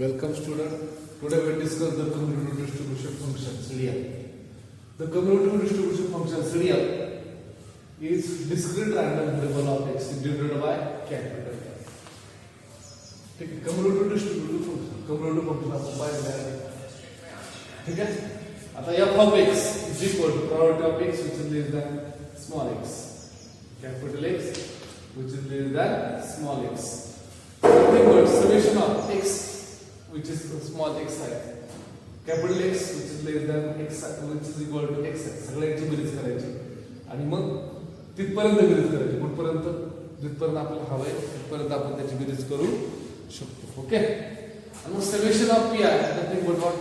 Welcome student. Today we will discuss the cumulative distribution function CDF. The cumulative distribution function CDF is discrete random variable of x denoted by capital F. ठीक है, cumulative distributive function, cumulative function आपण पाहिलं आहे. ठीक आहे. आता f of x is equal to probability of x which is less than small x. Capital X which is less than small x. Nothing but summation of x which is small x I, capital X which is less than x which is equal to x सगळ्यांची बेरीज करायची आणि मग तिथपर्यंत बेरीज करायची कुठपर्यंत जिथपर्यंत आपल्याला हवंय तिथपर्यंत आपण त्याची बेरीज करू शकतो. ओके. आणि मग समेशन ऑफ पी आहे nothing but what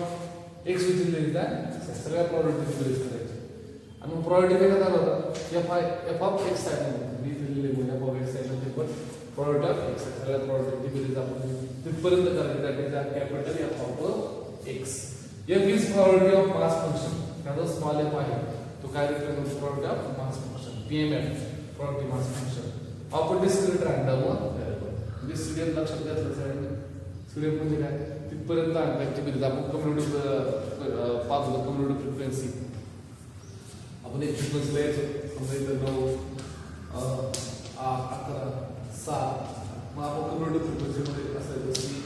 x which is less than सगळ्या प्रॉपर्टीची बेरीज करायची आणि मग प्रॉपर्टी काय करणार होता f of x आहे मी दिलेले म्हणजे f of x आहे nothing but property of x सगळ्या प्रॉपर्टीची बेरीज आपण तिथपर्यंत करायची that is capital f of x. f is property of mass function त्याचा स्मॉल f आहे तो काय represent property of mass function pmf property mass function of a discrete random variable. म्हणजे सीडीएम लक्षात घ्यायचं सीडीएम म्हणजे काय तिथपर्यंत आणण्याची बेरीज आपण कम्युनिटी पाहतो कम्युनिटी फ्रिक्वेन्सी आपण एक फ्रिक्वेन्सी लिहायचो समजा इथं 9 11 7 मग आपण कम्युनिटी फ्रिक्वेन्सी मध्ये असायचं की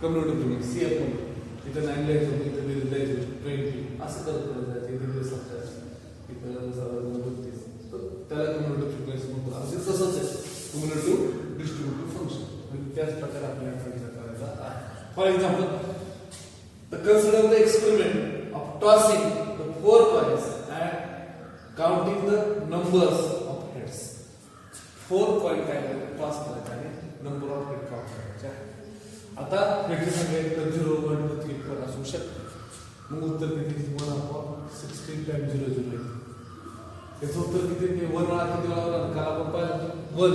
कम्युनिटी फ्रिक्वेन्सी CF मध्ये इथं 9 लिहायचं इथं बेरीज लिहायचं 20 असं करत जायचं इथे बेरीज सांगायचं इथं साधारण 32 तर त्याला कम्युनिटी फ्रिक्वेन्सी म्हणतो. असे तसंच आहे कम्युनिटी डिस्ट्रीब्युटिव्ह फंक्शन म्हणजे त्याच प्रकारे आपल्याला विचार करायचा आहे. For example consider the experiment of tossing the 4 coins and counting the numbers of heads. 4 coin काय करायचे टॉस करायचे आणि नंबर ऑफ हेड काउंट करायचे. आता हेडची संख्या तर 0 1 2 3 4 असू शकते. मग उत्तर किती 1 upon 16 times 0 0 याचं उत्तर किती 1 वेळा किती वेळा होणार काल आपण पाहिलं 1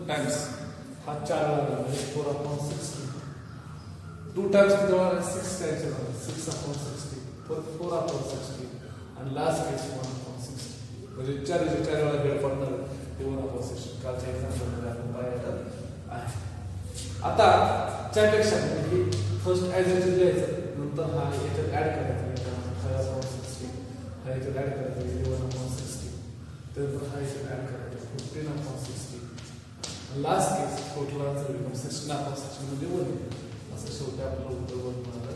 टाइम्स हा 4 वेळा म्हणजे 4 upon 16 2 टाइम्स किती वेळा 6 टाइम्स होणार 6 upon 16 परत 4 upon 16 आणि लास्ट केस 1 upon 16 म्हणजे 4 वेळा हेड पडणार ते 1 upon 16 कालच्या एक्झाम्पल मध्ये आपण पाहिलं आहे. आता त्यापेक्षा म्हणजे फर्स्ट ॲज इट इज लिहायचं नंतर हा याच्यात ऍड करायचा 5 upon 16 हा याच्यात ऍड करायचा 1 upon 16 त्यानंतर हा याच्यात ऍड करायचा 15 upon 16 लास्ट केस टोटल आन्सर बिकम 16 upon 16 म्हणजे 1 असं शेवटी आपलं उत्तर 1 मिळालं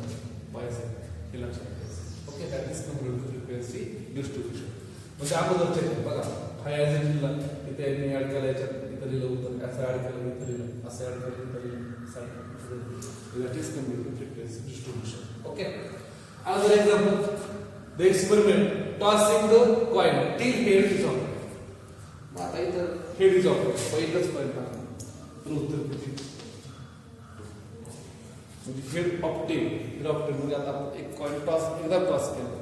पाहिजे हे लक्षात घ्यायचं. Okay. That is community frequency distribution. म्हणजे अगोदर चेक बघा हा ॲज इट इजला इथे ऍड केलं याच्यात इथं लिहिलं उत्तर असं ऍड केलं इथं लिहिलं असं ऍड केलं इथं लिहिलं that is cumulative frequency distribution. Okay. Another example, the experiment tossing the coin till head is up. आता इथं head is up पहिलंच coin टाकलं तर उत्तर किती म्हणजे head of tail म्हणजे आता एक coin toss एकदा टॉस केलं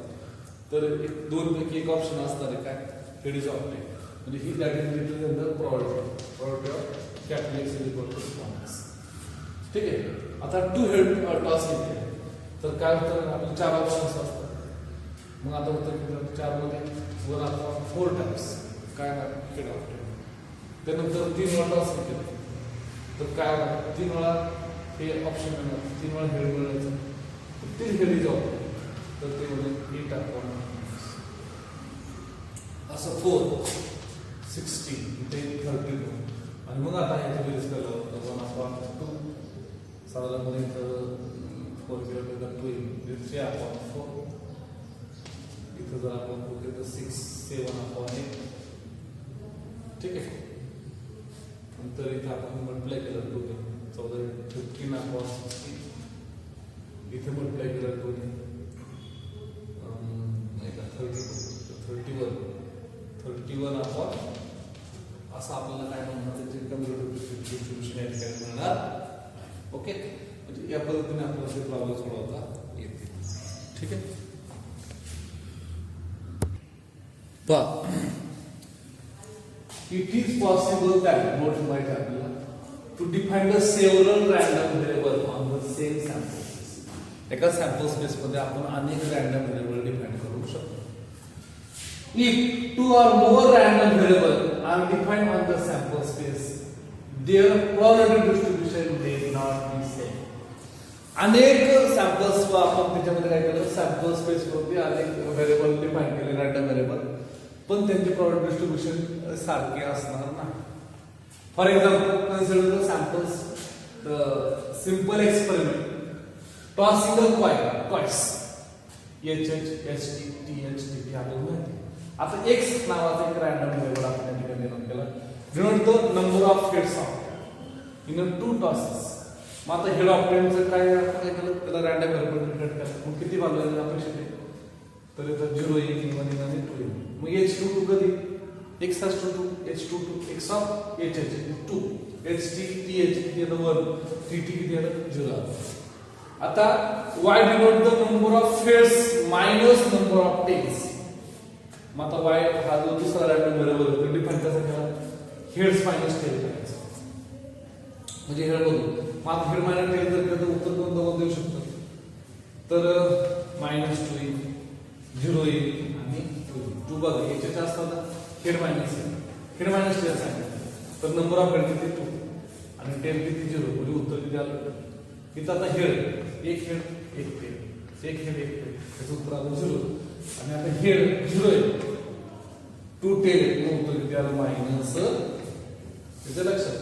तर एक दोन पैकी एक ऑप्शन असणार आहे काय head is of tail म्हणजे ही that is represent the probability of capital X is equal to small x. ठीक आहे. आता 2 हेड टॉस घेतले तर काय होतं आपले 4 ऑप्शन्स असतात मग आता उत्तर किती 4 मध्ये 1 upon 4 टाइम्स काय हेड ऑफ टेल. त्यानंतर 3 वेळा टॉस घेतले तर काय 3 वेळा हे ऑप्शन मिळणार 3 वेळा हेड मिळायचं 3 हेड इज ऑफ तर ते म्हणजे 8 upon असं 4 16 इथे 32 आणि मग आता याची बेरीज केलं तर 1 upon 2 साधारणपणे इथं 4 किलोमीटर 2 म्हणजे 3 upon 4 इथं जर आपण बघितलं तर 6 7 upon 8 ठीक आहे. नंतर इथं आपण मल्टिप्लाय केलं 2 14 15 upon 16 इथे मल्टिप्लाय केलं 2 31 upon असं आपल्याला काय म्हणतात ते कम्युनिटी डिस्ट्रीब्युशन मिळणार. ओके. म्हणजे या पद्धतीने आपल्याला ते प्रॉब्लेम सोडवता येते. ठीक आहे. पहा it is possible that note माहिती आपल्याला to define the several random variable on the same sample space. एका सॅम्पल स्पेस मध्ये आपण अनेक रँडम व्हेरिएबल डिफाइन करू शकतो. If 2 or more random variables are defined on the sample space, their probability distribution may not be अनेक samples आपण त्याच्यामध्ये काय केलं, सॅम्पल स्पेस वरती अनेक व्हेरिएबल डिफाइन केले, रॅन्डम व्हेरिएबल, पण त्यांचे प्रॉडक्ट डिस्ट्रीब्युशन सारखे असणार नाही. For example, consider the samples, the simple experiment tossing a coin twice, HH, आपल्याला माहिती. आता एक्स नावाचा एक रॅन्डम व्हेरिएबल आपण त्या ठिकाणी निर्माण केला. Denote the number of heads of in 2 tosses. मग आता हेड ऑफ टेनचं काय आपण काय केलं, त्याला रॅन्डम व्हेरिएबल क्रिएट केला. मग किती व्हॅल्यू आहे अपेक्षित आहे, तर इथं 0 येईल, 1 येईल आणि 2 येईल. मग H22 कधी, x has to 2, H22 x of HH 2, HT TH किती येतं 1, TT किती येतं 0. आता y denote the number of heads minus number of tails. मग आता y हा जो दुसरा रॅन्डम व्हेरिएबल आहे, डिफाइन कसा केला, हेड्स मायनस टेल करायचं. म्हणजे हेड बघू, मग हेड मायनस टेल जर केलं तर उत्तर कोणतं देऊ शकतो, तर -2 येईल, 0 येईल आणि 2 बघा याच्यात असतात हेड मायनस टेल सांगितलं, तर नंबर ऑफ हेड किती 2 आणि टेल किती 0, म्हणजे उत्तर किती आलं. इथं आता हेड एक हेड एक टेल, एक हेड एक टेल, त्याचं उत्तर आलं 0. आणि आता हेड 0 आहे, 2 टेल आहे, उत्तर किती आलं -. त्याचं लक्षात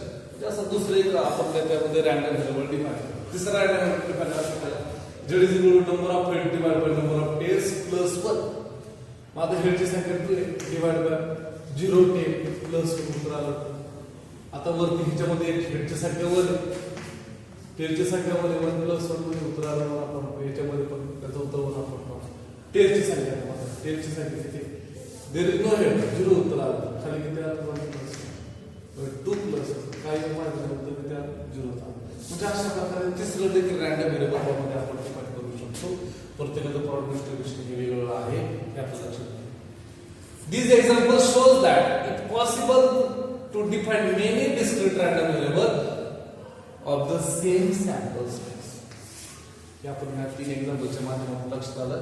असं दुसरं एक आपण त्यामध्ये रॅन्डम व्हेरिएबल डिफाइन. तिसरा रॅन्डम व्हेरिएबल डिफाइन असतो Z is equal to number of head divide by number of tails plus 1. मग आता हेडची संख्या 2 आहे, डिवाइड बाय 0 टेल प्लस 2 उत्तर आलं. आता वरती ह्याच्यामध्ये हेडची संख्या 1 आहे, टेलची संख्या 1 प्लस 1 मध्ये उत्तर आलं. आपण याच्यामध्ये पण त्याचं उत्तर 1 आपण टेलची संख्या किती, देयर इज नो हेड 0 उत्तर आलं. खाली किती आलं 1 प्लस 2 प्लस काही माहिती तर त्या 0 आलं. म्हणजे अशा प्रकारे तिसरं देखील रॅन्डम व्हेरिएबल मध्ये आपण डिफाइन करू शकतो. प्रत्येकाचं प्रॉडक्ट डिस्ट्रीब्युशन हे वेगवेगळं आहे हे आपल्याला लक्षात ठेवा. These examples shows that it possible to define many discrete random variable of the same sample space. या आपण या 3 एक्झाम्पलच्या माध्यमातून लक्षात आलं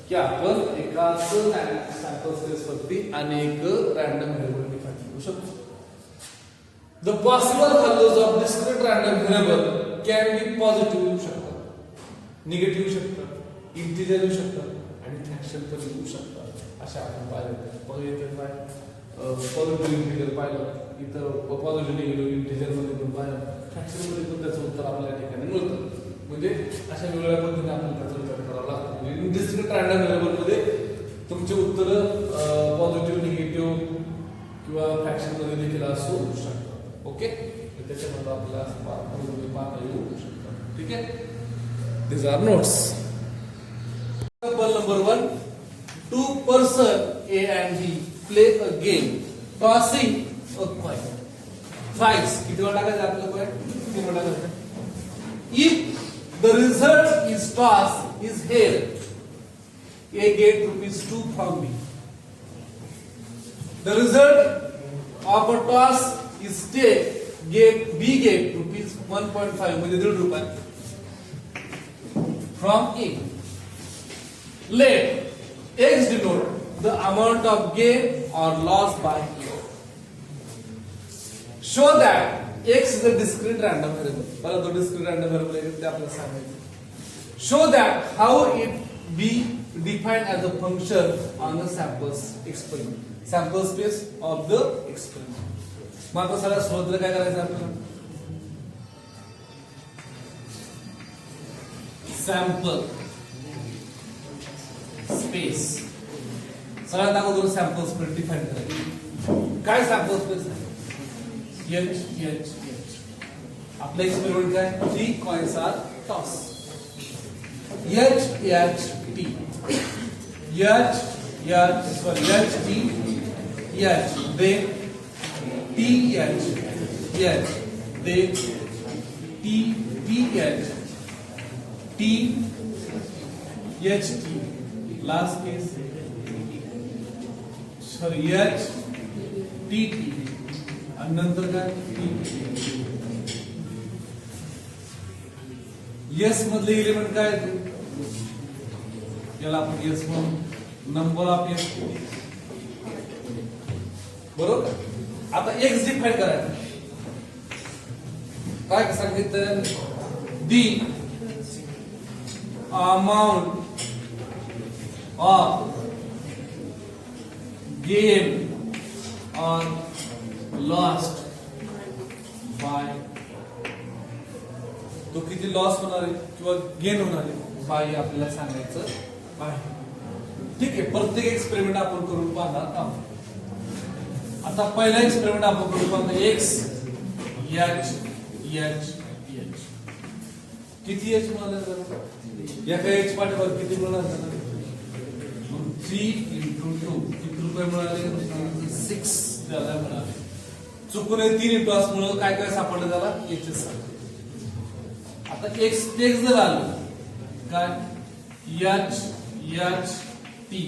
की आपण एकाच सॅम्पल स्पेस वरती अनेक रॅन्डम व्हेरिएबल डिफाइन करू शकतो. The possible values of discrete random variable can be positive येऊ शकतात, निगेटिव्ह येऊ शकतात, इंटिजर येऊ शकतात आणि फ्रॅक्शन पण येऊ शकतात. अशा आपण पाहिलं पॉझिटिव्ह इंटिजर पाहिलं, इथं पॉझिटिव्ह निगेटिव्ह इंटिजर मध्ये पण पाहिलं, फ्रॅक्शन मध्ये पण त्याचं उत्तर आपल्या ठिकाणी मिळतं. म्हणजे अशा वेगवेगळ्या पद्धतीने आपण त्याचा विचार करावा लागतो. म्हणजे डिस्क्रीट रॅन्डम व्हेरिएबल मध्ये तुमचे उत्तर पॉझिटिव्ह निगेटिव्ह किंवा फ्रॅक्शन मध्ये देखील असू शकतात. ओके, त्याच्यामध्ये आपल्याला पाहता येऊ शकतं. ठीक आहे, these are notes. Example number 1, 2 persons A and B play a game tossing a coin. Twice. किती वेळा टाकायचं आपलं coin? 3 वेळा टाकायचं. If the result is toss is head, A get ₹2 from B. The result of a toss is take, B get ₹1.5 म्हणजे ₹1.5 from A. Let X denote the amount of gain or loss by A. Show that X is a discrete random variable. बघा तो discrete random variable आहे ते आपल्याला सांगायचं. Show that how it be defined as a function on the samples experiment. Sample space of the experiment. मग आता सगळ्यात सुरुवातीला काय करायचं आपल्याला, सॅम्पल स्पेस सगळ्यात अगोदर सॅम्पल स्पेस डिफाइन करायची. काय सॅम्पल स्पेस आहे, H आपलं एक्सपेरिमेंट काय, 3 coins are toss, HHT they TH they TPH THT last case sorry HTT आणि नंतर काय S मधले एलिमेंट काय आहे, याला आपण S म्हणून नंबर ऑफ S बरोबर. आता X डिफाइन करायचं, काय सांगितलं, D amount of gain or lost by, तो किती लॉस होणार आहे किंवा गेन होणार आहे बाय आपल्याला सांगायचं आहे. ठीक आहे, प्रत्येक एक्सपेरिमेंट आपण करून पाहणार आहोत. आता पहिला एक्सपेरिमेंट आपण करून पाहतो एक्स एच एच एच. किती एच मिळाले एका एच पाठीवर किती मिळाले 3 into 2 किती रुपये मिळाले 6 त्याला मिळाले. चुकून 3 इंटू असल्यामुळे काय काय सापडलं त्याला एच. आता एक्स टेक्स जर आलं काय एच एच टी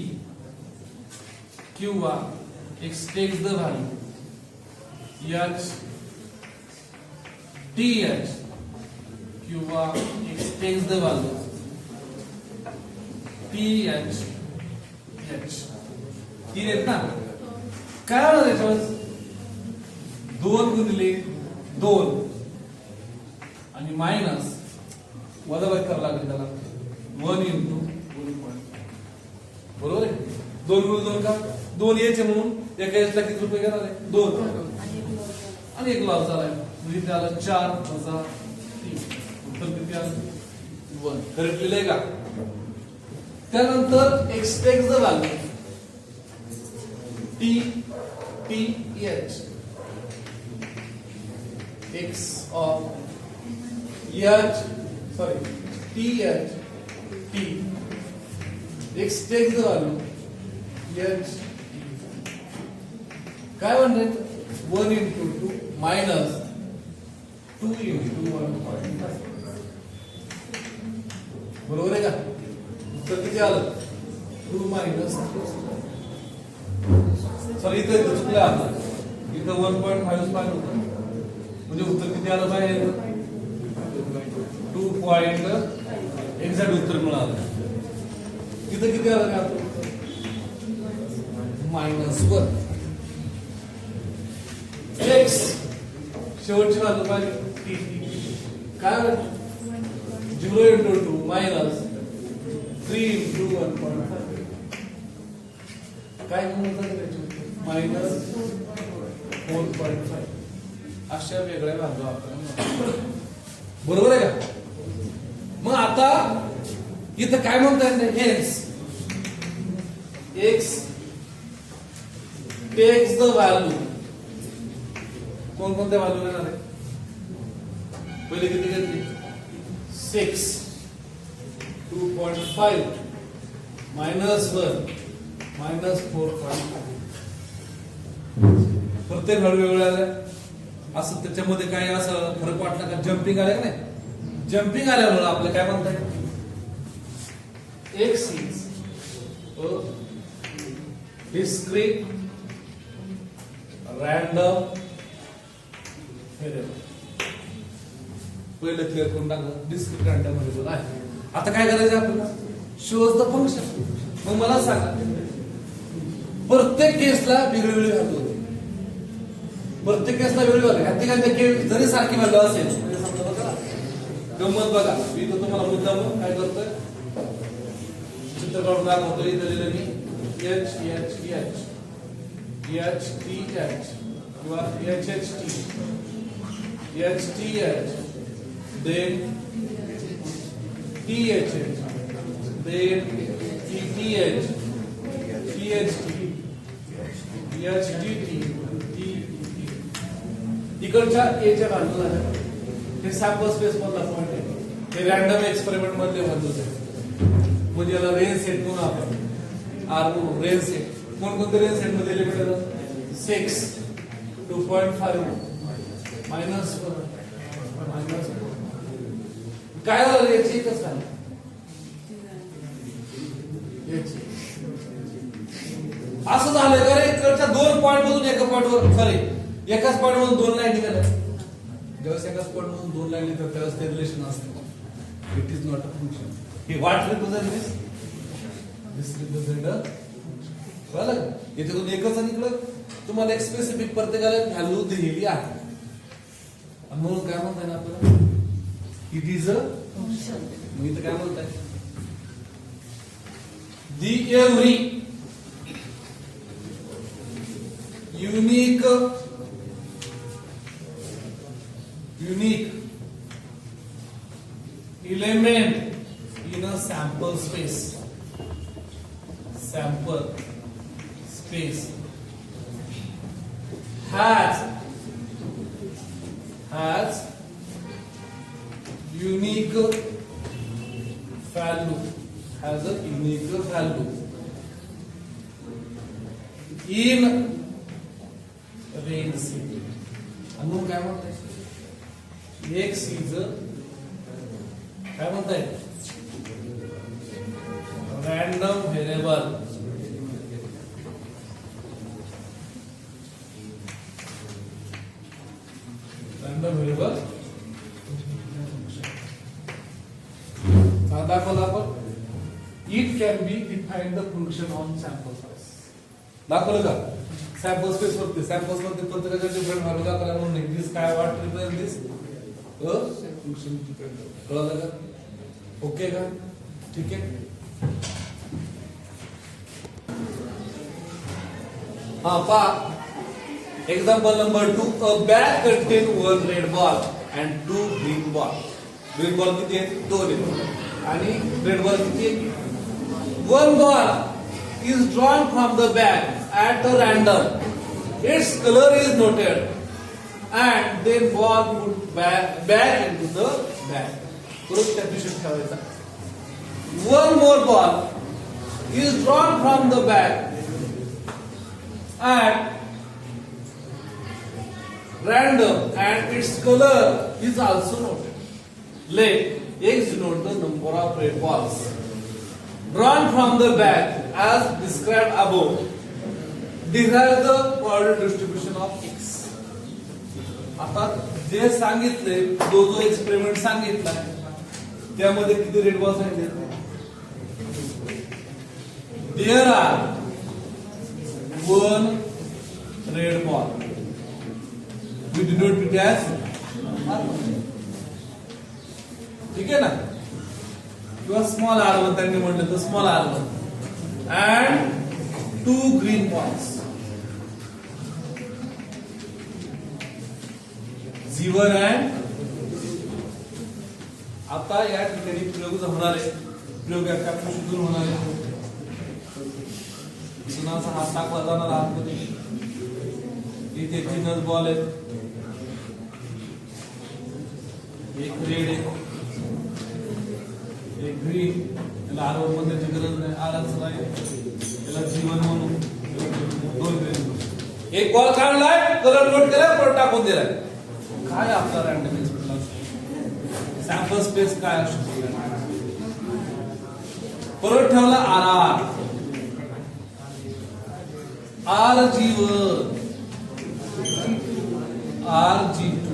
किंवा एक्स टेक्स जर आलं एच टी एच किंवा एक्स टेक्स जर आलं टी एच एच. तीन आहेत ना, काय होणार याच्यावर 2 गुणिले 2 आणि मायनस वजा बाय करावं लागेल त्याला 1 into 1. बरोबर आहे. 2 गुणिले 2 का 2 यायचे म्हणून एका याच्याला किती रुपये घेणार आहे 2 आणि 1 लॉस झालाय म्हणजे त्याला 4 वजा 3 उत्तर किती आलं 1. करेक्ट लिहिलंय का. त्यानंतर एक्स टेक्स जर आलं T T H X of H sorry T H T X takes जर आलं एच काय म्हणते 1 into 2 minus 2 into 1.5. बरोबर आहे का. तर किती आलं 2 minus सॉरी इथं चुकलं आलं इथं 1.5 पाहिजे होतं म्हणजे उत्तर किती आलं पाहिजे 2 पॉइंट एक्झॅक्ट उत्तर मिळालं. तिथं किती आलं का -1. एक्स शेवटची बाजू पाहिजे काय 0 into 2 minus 3 into 1.5 काय मायनस 4.5. अशा वेगळ्या बाजू आपण बरोबर आहे का. मग आता इथं काय म्हणतात hence X takes the value कोणत्या व्हॅल्यू घेणार आहे पहिले किती घेतली 6 2.5 -1 -4.5. प्रत्येक व्हॅल्यू वेगळ्या आल्या असं त्याच्यामध्ये काय असं फरक वाटला का जम्पिंग आले का नाही. जम्पिंग आल्यामुळे आपलं काय म्हणताय एक्स इज डिस्क्रीट रॅन्डम पहिलं क्लिअर करून टाकलं डिस्क्रीट रॅन्डम व्हेरिएबल आहे. आता काय करायचं आपल्याला शोज द फंक्शन. मग मला सांगा प्रत्येक केसला वेगळी वेगळी व्हॅल्यू होती. प्रत्येक केसला वेगळी व्हॅल्यू जरी सारखी व्हॅल्यू असेल गंमत बघा मी तर तुम्हाला मुद्दाम काय करतोय चित्र काढून दाखवतो. इथं लिहिलं मी H H H H T H किंवा H H T H T H then T H H then T T H T H T H T T T इकडच्या एच्या व्हॅल्यू झाल्या. हे सॅम्पल स्पेस मधला पॉइंट आहे. हे random experiment मधले values आहेत. म्हणजे याला रेंज सेट म्हणून आपण आर रेंज सेट कोणकोणते रेंज सेट मध्ये लिमिट आहे 6 2.5 -1 काय झालं याची एकच झालं असं झालं का रे इकडच्या 2 पॉइंट मधून एका पॉइंटवर सॉरी एकाच पॉइंट मधून 2 लाईन निघाल्या. ज्यावेळेस एकाच पॉइंट मधून 2 लाईन निघतात त्यावेळेस ते रिलेशन असतं. It is not a function. हे what represent this represent a कळलं. इथून एकच आणि इकडं तुम्हाला एक स्पेसिफिक प्रत्येकाला व्हॅल्यू दिलेली आहे म्हणून काय म्हणताय ना आपल्याला इट इज अ फंक्शन. मी तर काय म्हणताय the every unique element in a sample space has unique value in range C. अनु काय म्हणताय एक सीज काय म्हणताय रैंडम वेरिएबल दाखवलं आपण it can be define the function on sample space दाखवलं का सॅम्पल स्पेस वरती सॅम्पल्स मध्ये प्रत्येकाचे डिफरंट व्हॅल्यू दाखवल्या म्हणून दिस काय what represent this function depend कळलं का ओके का ठीक आहे हा पा example number 2 a bag contain one red ball and two green ball green ball किती आहेत दोन आहेत आणि red ball किती आहेत one ball is drawn from the bag at a random its color is noted and then ball put back into the bag परत त्या पिशवीत ठेवायचा one more ball is drawn from the bag at random and its color is also noted. Let X denote the number of red balls drawn from the bag as described above. Derive the order distribution of X. आता जे सांगितले जो experiment सांगितला त्यामध्ये किती red balls आहेत there are one red ball we denote it as ठीक है ना किंवा स्मॉल r1 त्यांनी म्हटलं तर small r1 and two green balls g1 and आता या ठिकाणी प्रयोग होणार आहे प्रयोग एका पिशवीतून होणार आहे सुनाचा हात टाकला जाणार आतमध्ये इथे तीनच बॉल आहेत एक रेड आहे एक ग्रीन त्याला R1 मध्ये गरज नाही आरच नाही त्याला जीवन म्हणून दोन ग्रीन एक बॉल काढलाय कलर नोट केलाय परत टाकून दिलाय काय आपला रँडम एक्सपेरिमेंट सॅम्पल स्पेस काय असू परत ठेवला आर जीवन RG2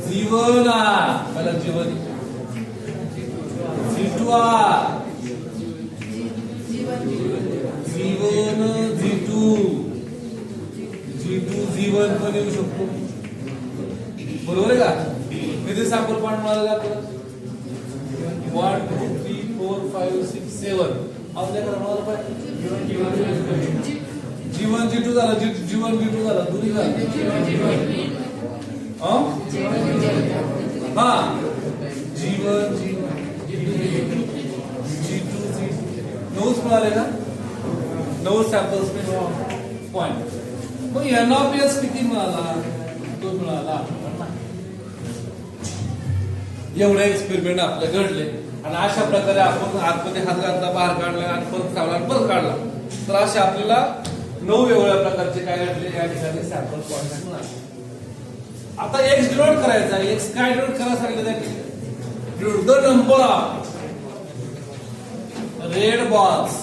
जीवन पहला जीवन G2R जीवन G2 जीवन पण येऊ शकतो बरोबर आहे का किती सॅम्पल पॉइंट मिळाले आपल्याला 1 2 3 4 5 6 7 आपल्याकडे मिळालं पाहिजे जीवन G2 झाला जीवन G2 झाला दोन्ही झाला हा जीवन G2 नऊच मिळाले ना 9 सॅम्पल्स पॉइंट मग NOPS किती मिळाला तो मिळाला एवढे एक्सपेरिमेंट आपले घडले आणि अशा प्रकारे आपण आतमध्ये हात घातला बाहेर काढला आणि परत काढला आणि परत काढला तर अशा आपल्याला 9 वेगवेगळ्या प्रकारचे काय घडले या ठिकाणी सॅम्पल पॉइंट मिळाले आता एक्स डिनोट करायचा एक्स काय डिनोट करायला सांगितलं denote the number of red balls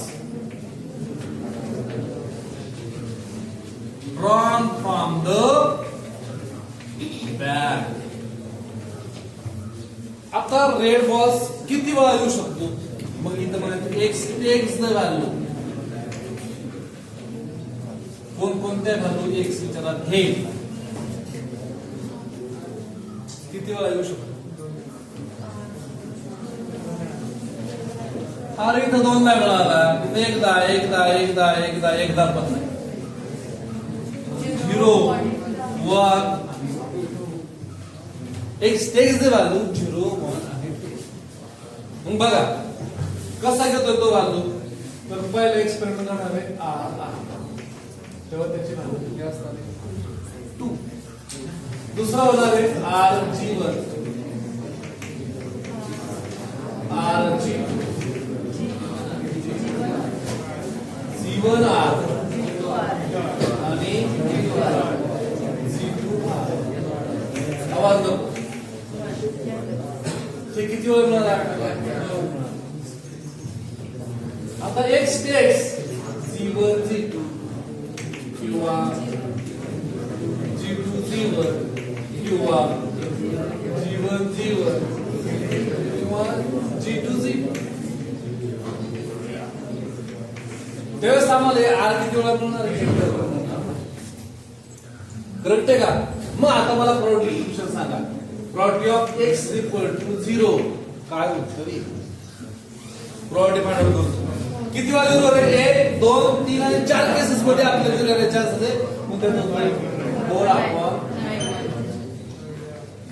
drawn from the bag आता रेड बॉल्स किती वेळा येऊ शकतो मग इथं म्हणायचं एक्स टेक्स द व्हॅल्यू कोणत्या व्हॅल्यू एक्स विचारात घेईल किती वेळा येऊ शकतो अरे इथं दोन नाही मिळाला, इथं एकदा पण नाही. 0 1 एक्स दे व्हॅल्यू 0 1 आहे. मग बघा कसा घेतोय तो व्हॅल्यू. तर पहिला एक्सपेरिमेंट होणार आहे r तेव्हा त्याची व्हॅल्यू किती असणार आहे 2. दुसरा होणार आहे rg1 C1R आणि C2R. आवाज दो ते किती वेळ मिळणार आहे. आता x ते x C1 C2 किंवा G2 G1 किंवा G1 G1 किंवा G2 G2. त्यावेळेस आम्हाला आर किती वेळा मिळणार करेक्ट आहे का. मग आता मला प्रॉपर्टी डिस्ट्रीब्युशन सांगा. Property of x equal to 0 काय उत्तर येईल. प्रॉपर्टी फाइंड आउट करू. किती वेळा 0 आहे 1 2 3 आणि 4 केसेस मध्ये आपल्याला 0 करायचे असते. मग त्यात 4 आपण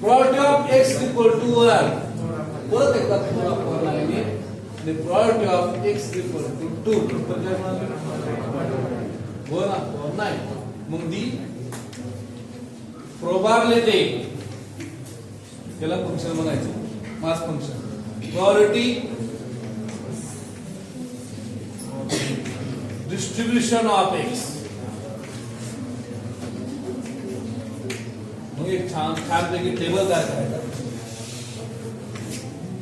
property of x equal to 1 परत एकदा 4 आपण लावली. The probability of x equal to 2 तर काय म्हणाले 1 upon 9. मग दी प्रोबॅबिलिटी त्याला फंक्शन म्हणायचं mass function. Probability distribution of x. मग एक छानपैकी टेबल तयार करायचा.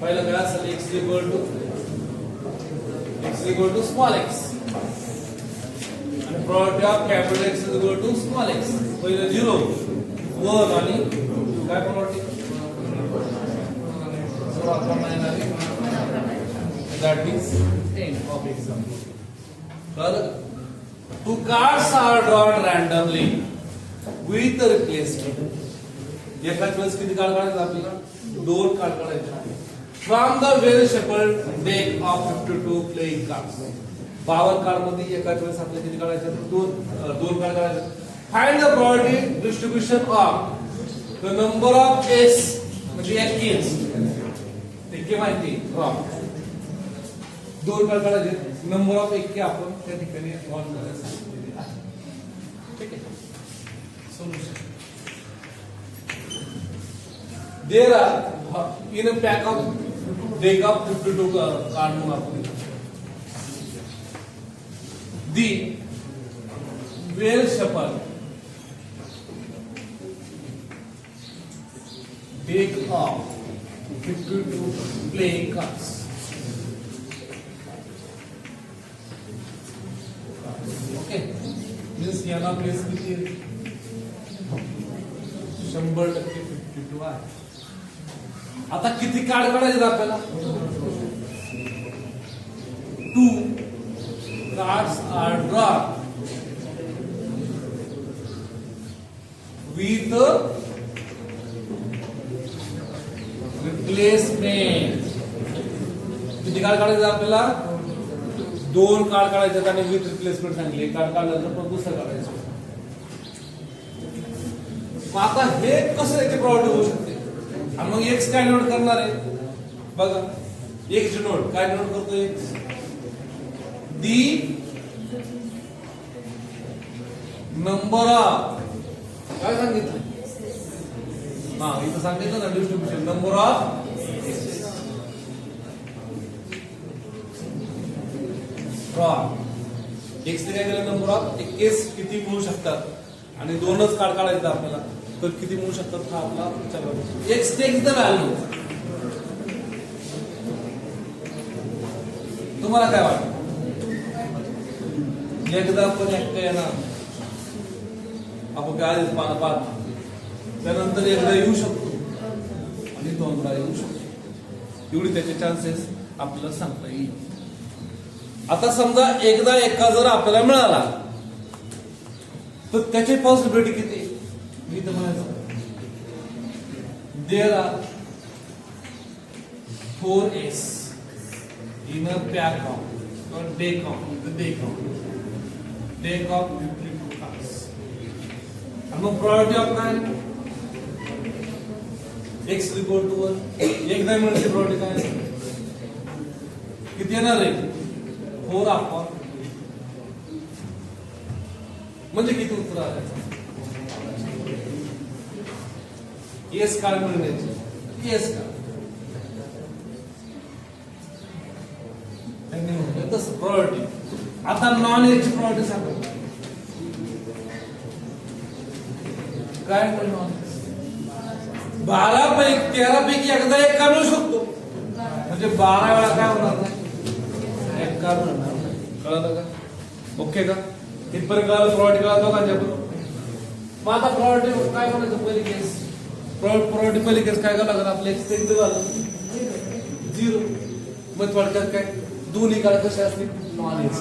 पहिलं काय असेल x equal to small x and probability of capital X is equal to small x. पहिलं 0 1 आणि काय probability so आपण नाही that is end of example. तर two cards are drawn randomly with the replacement. एकाच वेळेस किती कार्ड काढायचे आपल्याला 2 कार्ड काढायचे from the well shuffled deck of 52 playing cards. 52 card मध्ये एकाच वेळेस आपल्याला किती काढायचे 2 कार्ड काढायचे. Find the probability distribution of the number of s म्हणजे एक्केस एक्के माहिती रॉंग 2 कार्ड काढायचे. नंबर ऑफ एक्के आपण त्या ठिकाणी 1 करायचं. ठीक आहे. Solution there are in a pack of deck of 52 card monopoly. The well shuffled deck of 52 playing cards. Okay, means yana place किती 100% 52 आहे. आता किती कार्ड काढायचे आपल्याला 2 cards are drawn with replacement. किती कार्ड काढायचे आपल्याला 2 कार्ड काढायचे आणि विथ रिप्लेसमेंट सांगितले. एक कार्ड काढल्यानंतर पण दुसरं काढायचं. आता हे कसं याची प्रॉपर्टी होऊ शकते. आणि मग x काय नोट करणार आहे बघा. x नोट काय नोट करतोय दी नंबर ऑफ काय सांगितलं इथं सांगितलं ना डिस्ट्रीब्युशन नंबर ऑफ x ने काय केलं नंबर ऑफ केस किती मिळू शकतात आणि 2च कार्ड काढायचं आपल्याला. तर किती मिळू शकतात हा आपला विचार करू. x takes the value. तुम्हाला काय वाटतं एकदा पण एकटा येणार आपण काय आधीच पाहत त्यानंतर एकदा येऊ शकतो आणि 2दा येऊ शकतो. एवढी त्याचे चान्सेस आपल्याला सांगता येईल. आता समजा एकदा एका जर आपल्याला मिळाला तर त्याची पॉसिबिलिटी किती मी तर म्हणायचं there are 4s in a pair count or day count, the day count weekly class. आणि मग priority of काय x equal to 1 एक डायमेन्शनची priority काय किती येणार आहे 4 आपण म्हणजे किती उत्तर आलं येस काळ मिळण्याची येस काळ तसं प्रायोरिटी आता नॉन एच प्रायोरिटी सांगा काय नॉन 12 पैकी 13 पैकी एकदा एक काढू शकतो म्हणजे 12 वेळा काय होणार नाही एक काढून होणार नाही कळलं का ओके का इथपर्यंत कळलं प्रायोरिटी कळलं दोघांच्या मग आता प्रायोरिटी काय म्हणायचं पहिली केस प्रायोरिटी पहिली केस काय करावं लागेल आपल्या एक्सपेक्ट झालं 0 मग थोडक्यात काय दोन्ही काळ कसे असतील नॉन एस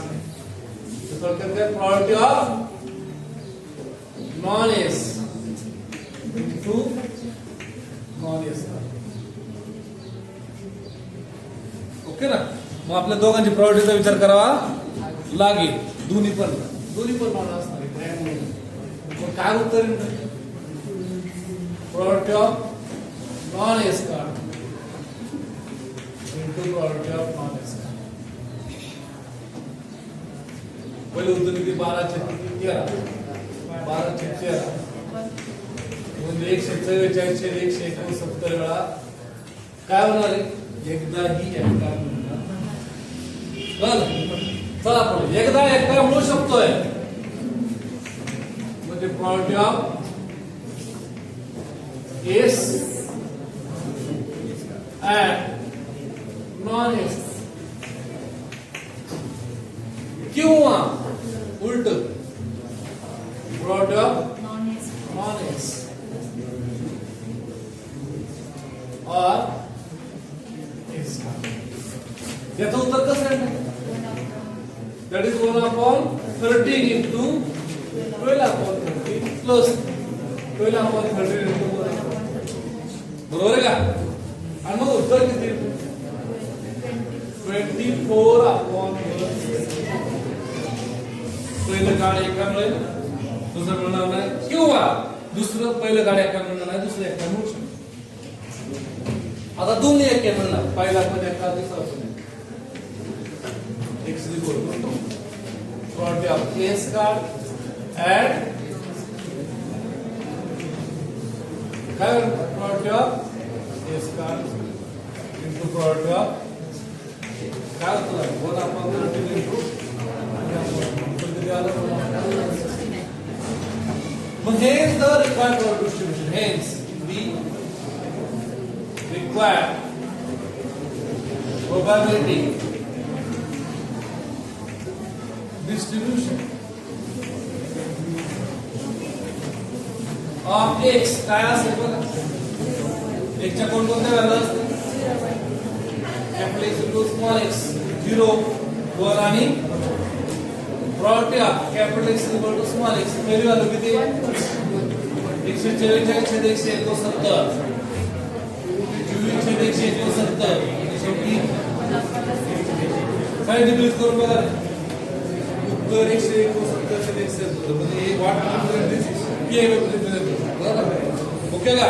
थोडक्यात काय priority of non S to non S okay ना मग आपल्या दोघांची प्रायोरिटीचा विचार करावा लागेल दोन्ही पण नॉन असणार आहे मग काय उत्तर priority of non S card into priority of non S card. पहिले उत्तर किती 12 चे 13 12 चे 13 म्हणजे 144 चे 169 वेळा काय होणार आहे एकदाही एकदा चला पण एकदा एकदा मिळू शकतोय म्हणजे priority of S and non S किंवा उलट प्रायोरिटी ऑफ नॉन एस और एस याचं उत्तर कसं आहे that is 1/13 into 12/13 plus 12/13 into 1 बरोबर आहे का आणि मग उत्तर किती 24/1 पहिलं काळ एका मिळेल दुसरं मिळणार नाही किंवा दुसरं पहिलं काळ एका मिळणार नाही दुसरं एका मिळू शकतो आता दोन्ही एक मिळणार पहिला पण एका दुसरा पण X equal to probability of ace card and काय priority of ace card into probability of काय होतं वन आपण मग हे the required probability distribution hence we require probability distribution of X काय असेल बघा एक्सच्या कोणकोणत्या व्हॅल्यू असतील capital X to small X 0 1 आणि probability of capital X equal to small X पहिली व्हॅल्यू किती 144 / 169 24 / 169 शेवटी काय डिव्हिड करून बघा उत्तर 169 / 169 म्हणजे हे वाट पी आहे बरोबर ओके का